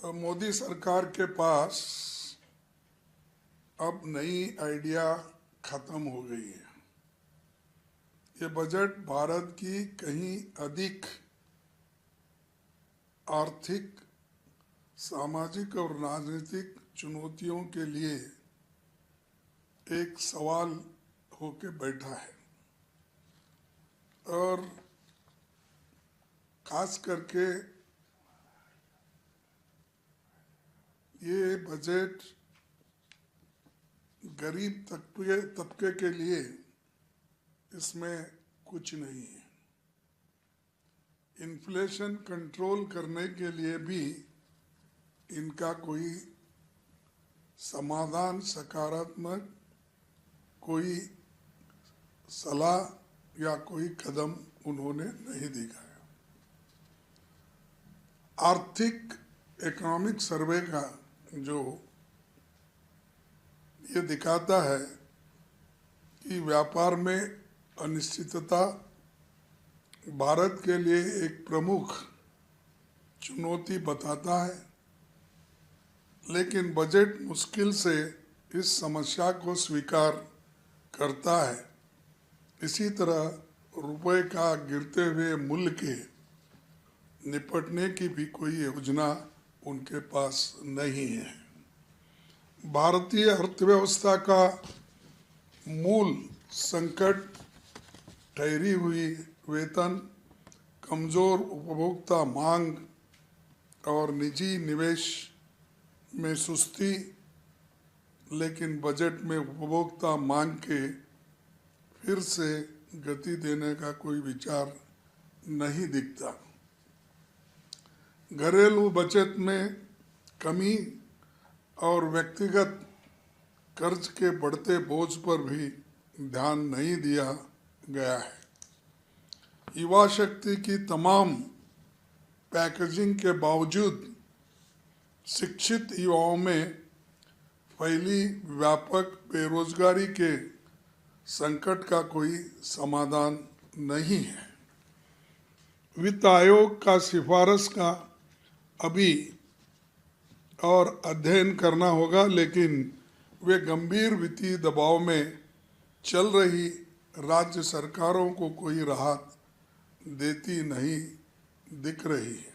मोदी सरकार के पास अब नई आइडिया खत्म हो गई है। ये बजट भारत की कहीं अधिक आर्थिक, सामाजिक और राजनीतिक चुनौतियों के लिए एक सवाल होके बैठा है और खास करके ये बजट गरीब तबके के लिए इसमें कुछ नहीं है। इन्फ्लेशन कंट्रोल करने के लिए भी इनका कोई समाधान, सकारात्मक कोई सलाह या कोई कदम उन्होंने नहीं दिखाया। आर्थिक इकोनॉमिक सर्वे का जो ये दिखाता है कि व्यापार में अनिश्चितता भारत के लिए एक प्रमुख चुनौती बताता है, लेकिन बजट मुश्किल से इस समस्या को स्वीकार करता है। इसी तरह रुपए का गिरते हुए मूल्य के निपटने की भी कोई योजना उनके पास नहीं है। भारतीय अर्थव्यवस्था का मूल संकट ठहरी हुई वेतन, कमजोर उपभोक्ता मांग और निजी निवेश में सुस्ती, लेकिन बजट में उपभोक्ता मांग के फिर से गति देने का कोई विचार नहीं दिखता। घरेलू बचत में कमी और व्यक्तिगत कर्ज के बढ़ते बोझ पर भी ध्यान नहीं दिया गया है। युवा शक्ति की तमाम पैकेजिंग के बावजूद शिक्षित युवाओं में फैली व्यापक बेरोजगारी के संकट का कोई समाधान नहीं है। वित्त आयोग का सिफारिश का अभी और अध्ययन करना होगा, लेकिन वे गंभीर वित्तीय दबाव में चल रही राज्य सरकारों को कोई राहत देती नहीं दिख रही है।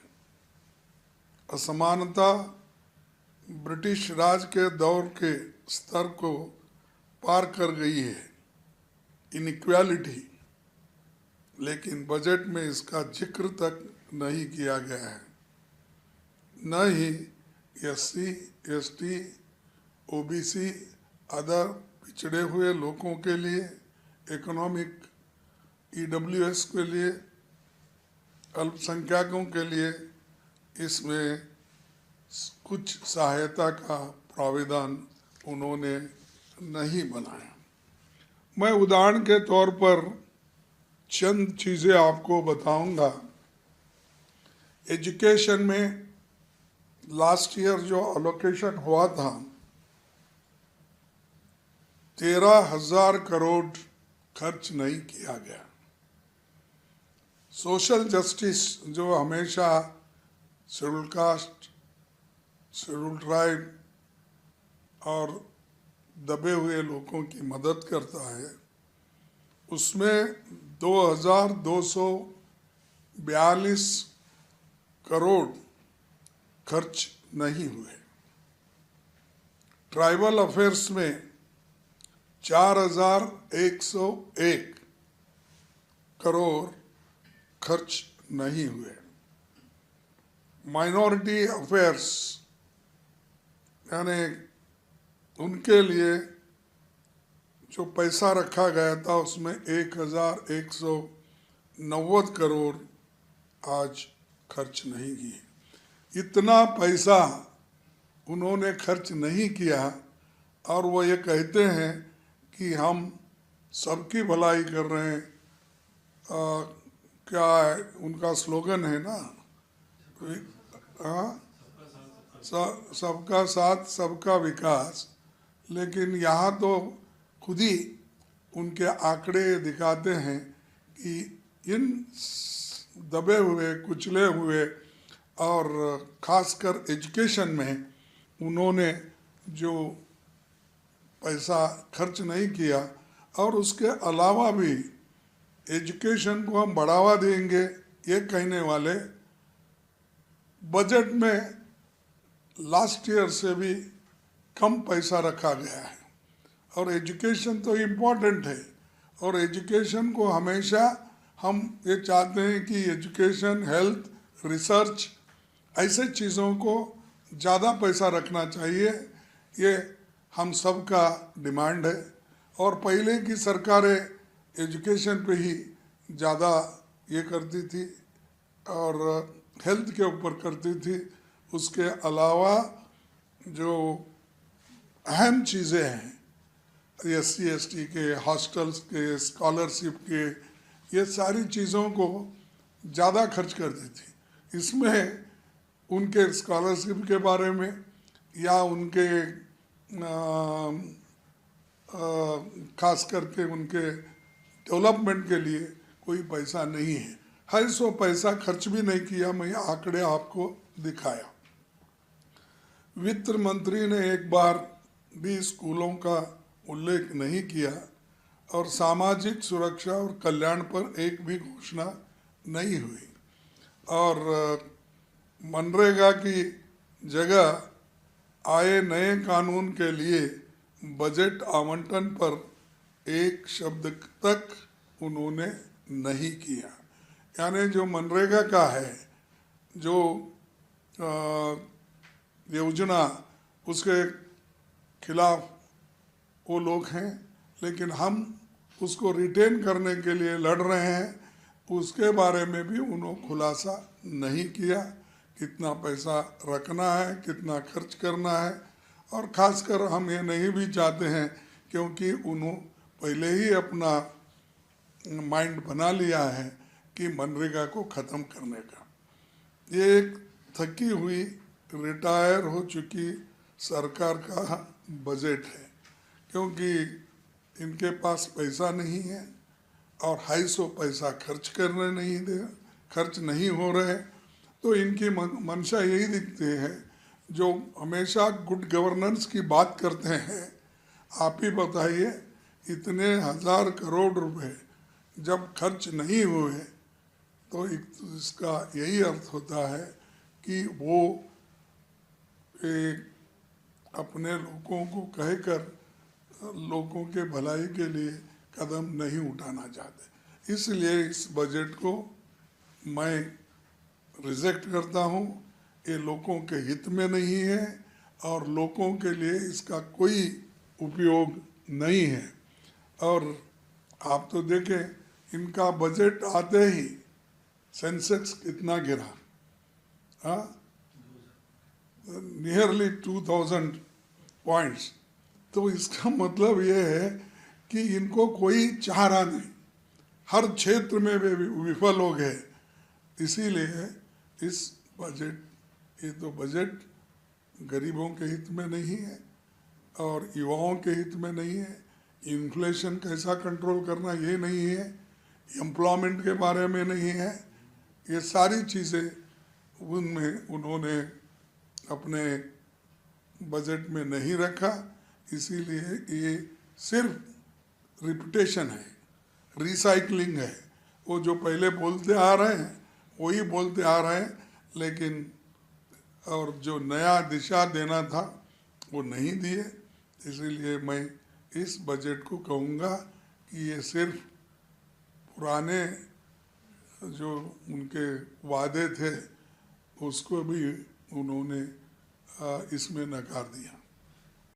असमानता ब्रिटिश राज के दौर के स्तर को पार कर गई है, इनइक्वालिटी, लेकिन बजट में इसका जिक्र तक नहीं किया गया है। न ही एससी, एसटी, ओबीसी, अदर पिछड़े हुए लोगों के लिए, इकोनॉमिक ईडब्ल्यूएस के लिए, अल्पसंख्यकों के लिए इसमें कुछ सहायता का प्रावधान उन्होंने नहीं बनाया। मैं उदाहरण के तौर पर चंद चीज़ें आपको बताऊंगा। एजुकेशन में लास्ट ईयर जो अलोकेशन हुआ था 13,000 करोड़ खर्च नहीं किया गया। सोशल जस्टिस जो हमेशा शेड्यूल कास्ट, शेड्यूल ट्राइब और दबे हुए लोगों की मदद करता है, उसमें 2,242 करोड़ खर्च नहीं हुए। ट्राइबल अफेयर्स में 4,101 करोड़ खर्च नहीं हुए। माइनॉरिटी अफेयर्स यानी उनके लिए जो पैसा रखा गया था उसमें 1,190 करोड़ आज खर्च नहीं किए। इतना पैसा उन्होंने खर्च नहीं किया और वो ये कहते हैं कि हम सबकी भलाई कर रहे हैं। क्या है उनका स्लोगन है ना, सबका साथ सबका विकास, लेकिन यहाँ तो खुद ही उनके आंकड़े दिखाते हैं कि इन दबे हुए, कुचले हुए और ख़ासकर एजुकेशन में उन्होंने जो पैसा खर्च नहीं किया, और उसके अलावा भी एजुकेशन को हम बढ़ावा देंगे ये कहने वाले बजट में लास्ट ईयर से भी कम पैसा रखा गया है। और एजुकेशन तो इम्पोर्टेंट है, और एजुकेशन को हमेशा हम ये चाहते हैं कि एजुकेशन, हेल्थ, रिसर्च ऐसे चीज़ों को ज़्यादा पैसा रखना चाहिए। ये हम सब का डिमांड है। और पहले की सरकारें एजुकेशन पे ही ज़्यादा ये करती थी और हेल्थ के ऊपर करती थी। उसके अलावा जो अहम चीज़ें हैं, SC/ST के, हॉस्टल्स के, स्कॉलरशिप के, ये सारी चीज़ों को ज़्यादा खर्च करती थी। इसमें उनके स्कॉलरशिप के बारे में या उनके खास करके उनके डेवलपमेंट के लिए कोई पैसा नहीं है। 250 पैसा खर्च भी नहीं किया। मैं आंकड़े आपको दिखाया। वित्त मंत्री ने एक बार भी स्कूलों का उल्लेख नहीं किया, और सामाजिक सुरक्षा और कल्याण पर एक भी घोषणा नहीं हुई। और मनरेगा की जगह आए नए कानून के लिए बजट आवंटन पर एक शब्द तक उन्होंने नहीं किया। यानी जो मनरेगा का है, जो योजना, उसके खिलाफ वो लोग हैं, लेकिन हम उसको रिटेन करने के लिए लड़ रहे हैं। उसके बारे में भी उन्होंने खुलासा नहीं किया, कितना पैसा रखना है, कितना खर्च करना है। और ख़ासकर हम ये नहीं भी चाहते हैं, क्योंकि उन्होंने पहले ही अपना माइंड बना लिया है कि मनरेगा को ख़त्म करने का। ये एक थकी हुई, रिटायर हो चुकी सरकार का बजट है, क्योंकि इनके पास पैसा नहीं है और 250 पैसा खर्च नहीं हो रहे। तो इनकी मंशा यही दिखती है, जो हमेशा गुड गवर्नेंस की बात करते हैं। आप ही बताइए, इतने 1000 करोड़ रुपए जब खर्च नहीं हुए, तो इसका यही अर्थ होता है कि वो एक अपने लोगों को कहकर लोगों के भलाई के लिए कदम नहीं उठाना चाहते। इसलिए इस बजट को मैं रिजेक्ट करता हूँ। ये लोगों के हित में नहीं है और लोगों के लिए इसका कोई उपयोग नहीं है। और आप तो देखें, इनका बजट आते ही सेंसेक्स कितना गिरा, हाँ, नियरली 2000 पॉइंट्स। तो इसका मतलब ये है कि इनको कोई चाह रहा नहीं, हर क्षेत्र में वे विफल हो गए। इसीलिए इस ये तो बजट गरीबों के हित में नहीं है और युवाओं के हित में नहीं है। इन्फ्लेशन कैसा कंट्रोल करना ये नहीं है, एम्प्लॉयमेंट के बारे में नहीं है। ये सारी चीज़ें उनमें उन्होंने अपने बजट में नहीं रखा। इसीलिए ये सिर्फ रिपीटेशन है, रिसाइकलिंग है। वो जो पहले बोलते आ रहे हैं वही बोलते आ रहे हैं, लेकिन और जो नया दिशा देना था वो नहीं दिए। इसीलिए मैं इस बजट को कहूँगा कि ये सिर्फ पुराने जो उनके वादे थे उसको भी उन्होंने इसमें नकार दिया।